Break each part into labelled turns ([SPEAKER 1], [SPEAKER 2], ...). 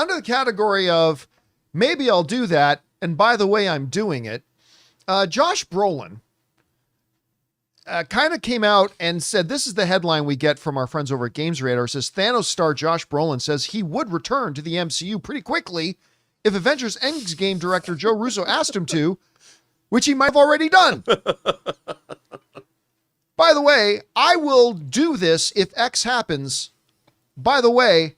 [SPEAKER 1] under the category of maybe I'll do that, and by the way, I'm doing it, Josh Brolin kind of came out and said, this is the headline we get from our friends over at Games Radar. It says, Thanos star Josh Brolin says he would return to the MCU pretty quickly if Avengers Endgame director Joe Russo asked him to, which he might have already done. By the way, I will do this if X happens. By the way,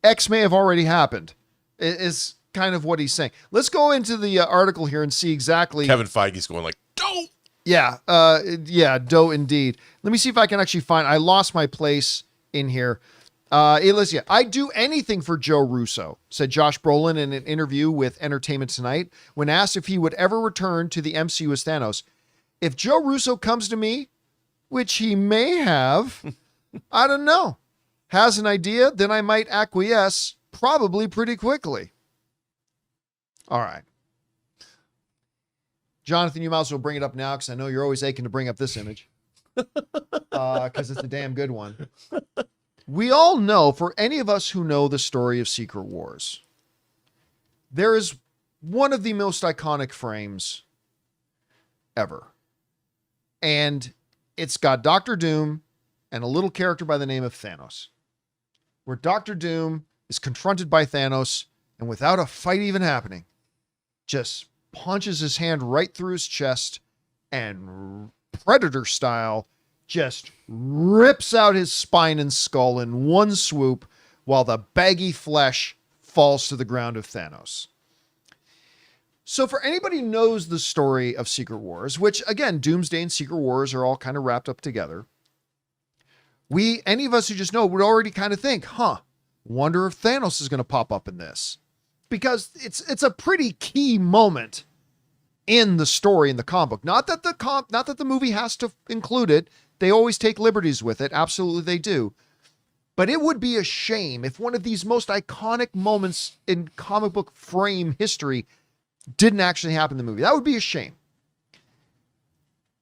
[SPEAKER 1] X may have already happened, is kind of what he's saying. Let's go into the article here and see exactly.
[SPEAKER 2] Kevin Feige's going like, don't.
[SPEAKER 1] Yeah, dough indeed. Let me see if I can actually find. I lost my place in here. Listen, I'd do anything for Joe Russo, said Josh Brolin in an interview with Entertainment Tonight when asked if he would ever return to the MCU as Thanos. If Joe Russo comes to me, which he may have, I don't know, has an idea, then I might acquiesce probably pretty quickly. All right. Jonathan, you might as well bring it up now because I know you're always aching to bring up this image because it's a damn good one. We all know, for any of us who know the story of Secret Wars, there is one of the most iconic frames ever. And it's got Doctor Doom and a little character by the name of Thanos, where Doctor Doom is confronted by Thanos and without a fight even happening, just punches his hand right through his chest and Predator style just rips out his spine and skull in one swoop while the baggy flesh falls to the ground of Thanos. So for anybody who knows the story of Secret Wars, which again, Doomsday and Secret Wars are all kind of wrapped up together, any of us who just know would already kind of think, wonder if Thanos is going to pop up in this. Because it's a pretty key moment in the story in the comic book. Not that the movie has to include it. They always take liberties with it. Absolutely they do. But it would be a shame if one of these most iconic moments in comic book frame history didn't actually happen in the movie. That would be a shame.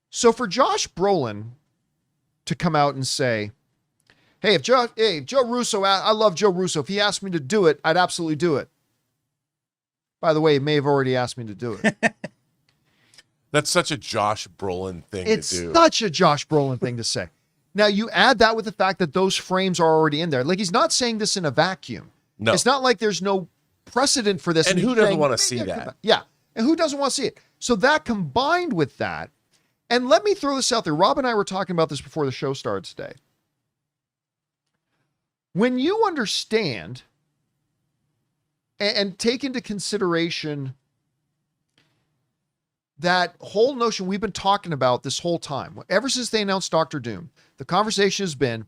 [SPEAKER 1] So for Josh Brolin to come out and say, hey, if Joe Russo, I love Joe Russo. If he asked me to do it, I'd absolutely do it. By the way, he may have already asked me to do it.
[SPEAKER 2] That's such a Josh Brolin thing to do.
[SPEAKER 1] It's such a Josh Brolin thing to say. Now, you add that with the fact that those frames are already in there. Like, he's not saying this in a vacuum.
[SPEAKER 2] No.
[SPEAKER 1] It's not like there's no precedent for this.
[SPEAKER 2] And who doesn't want to see that?
[SPEAKER 1] Yeah. And who doesn't want to see it? So that combined with that, and let me throw this out there. Rob and I were talking about this before the show started today. When you understand and take into consideration that whole notion we've been talking about this whole time, ever since they announced Doctor Doom, the conversation has been,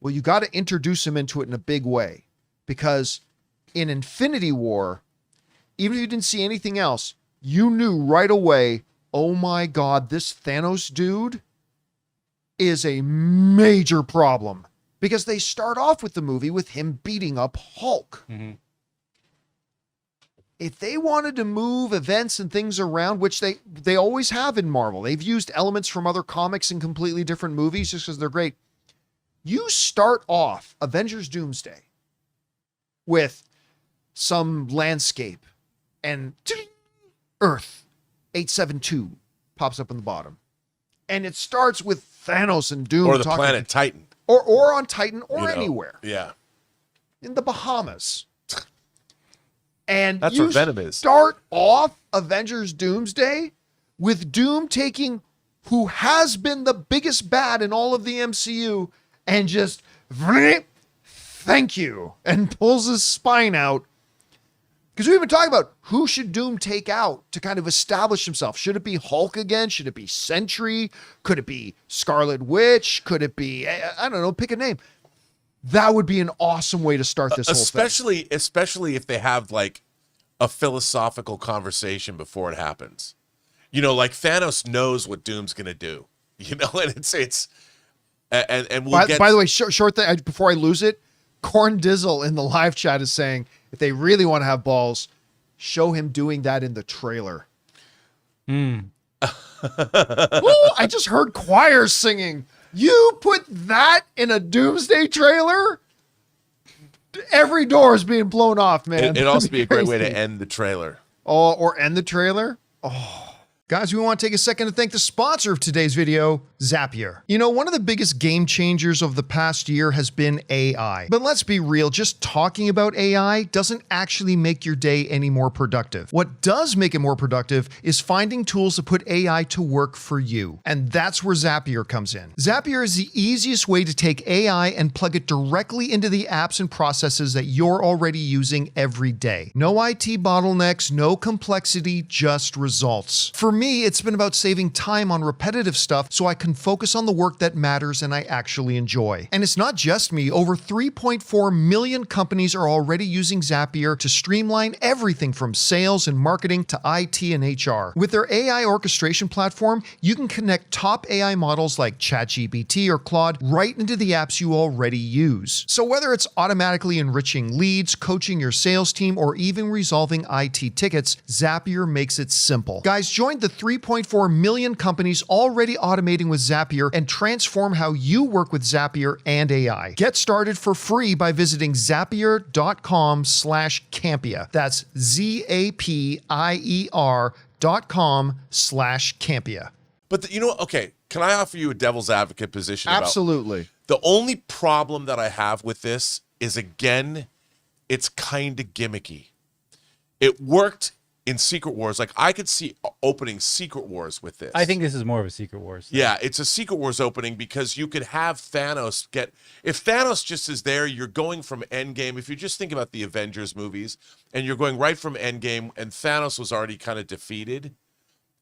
[SPEAKER 1] well, you got to introduce him into it in a big way, because in Infinity War, even if you didn't see anything else, you knew right away, oh my God, this Thanos dude is a major problem, because they start off with the movie with him beating up Hulk. Mm-hmm. If they wanted to move events and things around, which they always have in Marvel, they've used elements from other comics in completely different movies just because they're great. You start off Avengers Doomsday with some landscape and Earth 872 pops up in the bottom. And it starts with Thanos and Doom.
[SPEAKER 2] Or the planet Titan.
[SPEAKER 1] Or on Titan or anywhere.
[SPEAKER 2] Yeah.
[SPEAKER 1] In the Bahamas. And
[SPEAKER 2] that's
[SPEAKER 1] you
[SPEAKER 2] where Venom is.
[SPEAKER 1] Start off Avengers Doomsday with Doom taking who has been the biggest bad in all of the MCU and just thank you and pulls his spine out. Because we've been talking about who should Doom take out to kind of establish himself. Should it be Hulk again? Should it be Sentry? Could it be Scarlet Witch? Could it be, I don't know, pick a name. That would be an awesome way to start this whole thing.
[SPEAKER 2] Especially if they have like a philosophical conversation before it happens. You know, like Thanos knows what Doom's going to do. You know, and we'll
[SPEAKER 1] by the way, short thing before I lose it, Corn Dizzle in the live chat is saying if they really want to have balls, show him doing that in the trailer. Ooh, I just heard choirs singing. You put that in a Doomsday trailer? every door is being blown off, man.
[SPEAKER 2] It'd also be a great way
[SPEAKER 1] crazy.
[SPEAKER 2] to end the trailer.
[SPEAKER 1] Oh, or end the trailer. Oh. Guys, we want to take a second to thank the sponsor of today's video, Zapier. You know, one of the biggest game changers of the past year has been AI. But let's be real, just talking about AI doesn't actually make your day any more productive. What does make it more productive is finding tools to put AI to work for you. And that's where Zapier comes in. Zapier is the easiest way to take AI and plug it directly into the apps and processes that you're already using every day. No IT bottlenecks, no complexity, just results. For me, it's been about saving time on repetitive stuff so I can focus on the work that matters and I actually enjoy. And it's not just me. Over 3.4 million companies are already using Zapier to streamline everything from sales and marketing to IT and HR. With their AI orchestration platform, you can connect top AI models like ChatGPT or Claude right into the apps you already use. So whether it's automatically enriching leads, coaching your sales team, or even resolving IT tickets, Zapier makes it simple. Guys, join the 3.4 million companies already automating with Zapier and transform how you work with Zapier and AI. Get started for free by visiting zapier.com/Campea. That's zapier.com/Campea.
[SPEAKER 2] But you know what? Okay, can I offer you a devil's advocate position?
[SPEAKER 1] Absolutely.
[SPEAKER 2] The only problem that I have with this is, again, it's kind of gimmicky. It worked in Secret Wars. Like, I could see opening Secret Wars with this.
[SPEAKER 3] I think this is more of a Secret Wars.
[SPEAKER 2] Yeah, it's a Secret Wars opening because you could have Thanos get... If Thanos just is there, you're going from Endgame. If you just think about the Avengers movies, and you're going right from Endgame, and Thanos was already kind of defeated,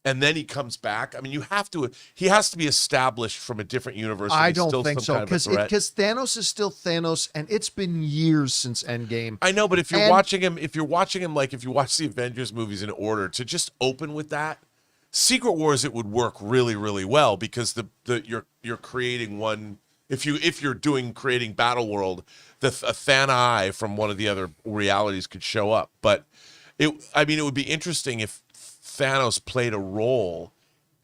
[SPEAKER 2] and then he comes back. I mean, he has to be established from a different universe.
[SPEAKER 1] I don't think so, because Thanos is still Thanos, and it's been years since Endgame.
[SPEAKER 2] I know, but if you're watching him like if you watch the Avengers movies in order, to just open with that, Secret Wars, it would work really, really well, because you're creating one. If you're creating Battle World, a Thani from one of the other realities could show up. But it would be interesting if Thanos played a role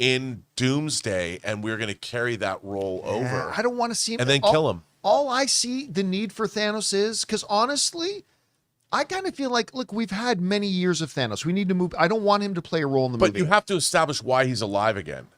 [SPEAKER 2] in Doomsday, and we're going to carry that role over.
[SPEAKER 1] I don't want to see him
[SPEAKER 2] and then kill him.
[SPEAKER 1] All I see the need for Thanos is, because honestly, I kind of feel like, look, we've had many years of Thanos. We need to move. I don't want him to play a role in the movie.
[SPEAKER 2] But you have to establish why he's alive again.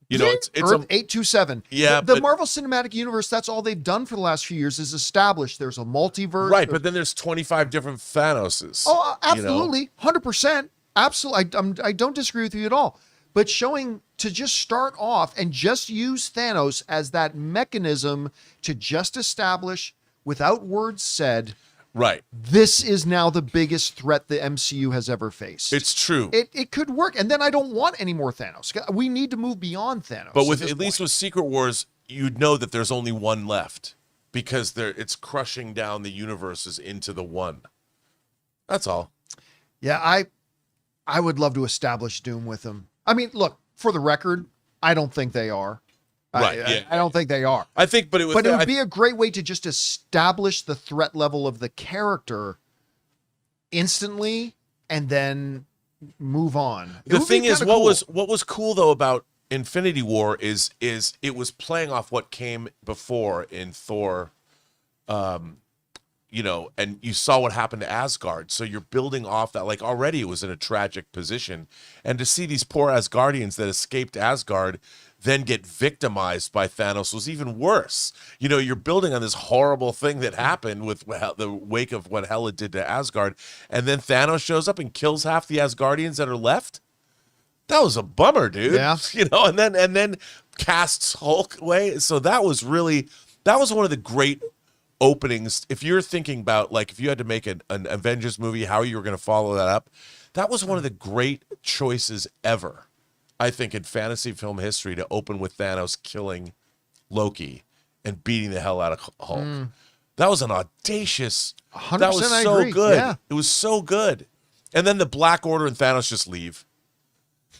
[SPEAKER 2] You know, it's
[SPEAKER 1] Earth 827.
[SPEAKER 2] Yeah,
[SPEAKER 1] the Marvel Cinematic Universe, that's all they've done for the last few years, is establish there's a multiverse.
[SPEAKER 2] Right, but then there's 25 different Thanoses.
[SPEAKER 1] Oh, absolutely. 100%. Absolutely. I don't disagree with you at all. But showing to just start off and just use Thanos as that mechanism to just establish, without words said,
[SPEAKER 2] right,
[SPEAKER 1] this is now the biggest threat the MCU has ever faced.
[SPEAKER 2] It's true.
[SPEAKER 1] It could work. And then I don't want any more Thanos. We need to move beyond Thanos.
[SPEAKER 2] But with at least with Secret Wars, you'd know that there's only one left, because it's crushing down the universes into the one. That's all.
[SPEAKER 1] Yeah, I would love to establish Doom with him. I mean, look, for the record, I don't think they are.
[SPEAKER 2] Right.
[SPEAKER 1] I don't think they are.
[SPEAKER 2] I think, but it would
[SPEAKER 1] be a great way to just establish the threat level of the character instantly and then move on.
[SPEAKER 2] The thing is, what was cool though about Infinity War is it was playing off what came before in Thor. You know, and you saw what happened to Asgard. So you're building off that. Like, already it was in a tragic position. And to see these poor Asgardians that escaped Asgard then get victimized by Thanos was even worse. You know, you're building on this horrible thing that happened with the wake of what Hela did to Asgard. And then Thanos shows up and kills half the Asgardians that are left. That was a bummer, dude.
[SPEAKER 1] Yeah.
[SPEAKER 2] You know, and then casts Hulk away. So that was one of the great openings. If you're thinking about, like, if you had to make an Avengers movie, how you were going to follow that up, that was one of the great choices ever, I think, in fantasy film history, to open with Thanos killing Loki and beating the hell out of Hulk. That was an audacious.
[SPEAKER 1] 100%
[SPEAKER 2] that was
[SPEAKER 1] I
[SPEAKER 2] so
[SPEAKER 1] agree.
[SPEAKER 2] good.
[SPEAKER 1] Yeah.
[SPEAKER 2] It was so good. And then the Black Order and Thanos just leave.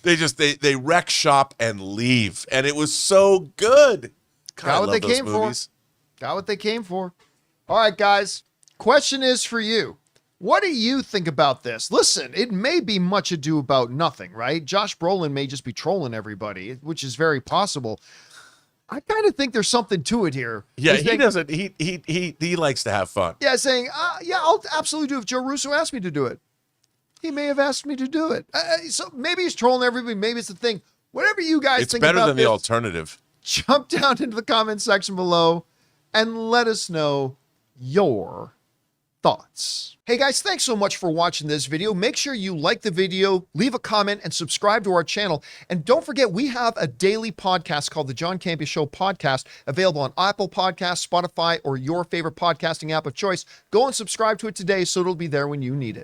[SPEAKER 2] They wreck shop and leave, and it was so good. God,
[SPEAKER 1] Got what they came for. Got what they came for. All right, guys. Question is for you. What do you think about this? Listen, it may be much ado about nothing, right? Josh Brolin may just be trolling everybody, which is very possible. I kind of think there's something to it here.
[SPEAKER 2] Yeah,
[SPEAKER 1] He's
[SPEAKER 2] he
[SPEAKER 1] saying-
[SPEAKER 2] doesn't. He likes to have fun.
[SPEAKER 1] Yeah, saying, yeah, I'll absolutely do it if Joe Russo asked me to do it. He may have asked me to do it. So maybe he's trolling everybody. Maybe it's the thing. Whatever you guys
[SPEAKER 2] It's
[SPEAKER 1] think
[SPEAKER 2] better
[SPEAKER 1] about
[SPEAKER 2] than
[SPEAKER 1] this,
[SPEAKER 2] the alternative.
[SPEAKER 1] jump down into the comment section below and let us know your thoughts. Hey guys, thanks so much for watching this video. Make sure you like the video, leave a comment, and subscribe to our channel. And don't forget, we have a daily podcast called the John Campea Show podcast, available on Apple Podcasts, Spotify, or your favorite podcasting app of choice. Go and subscribe to it today so it'll be there when you need it.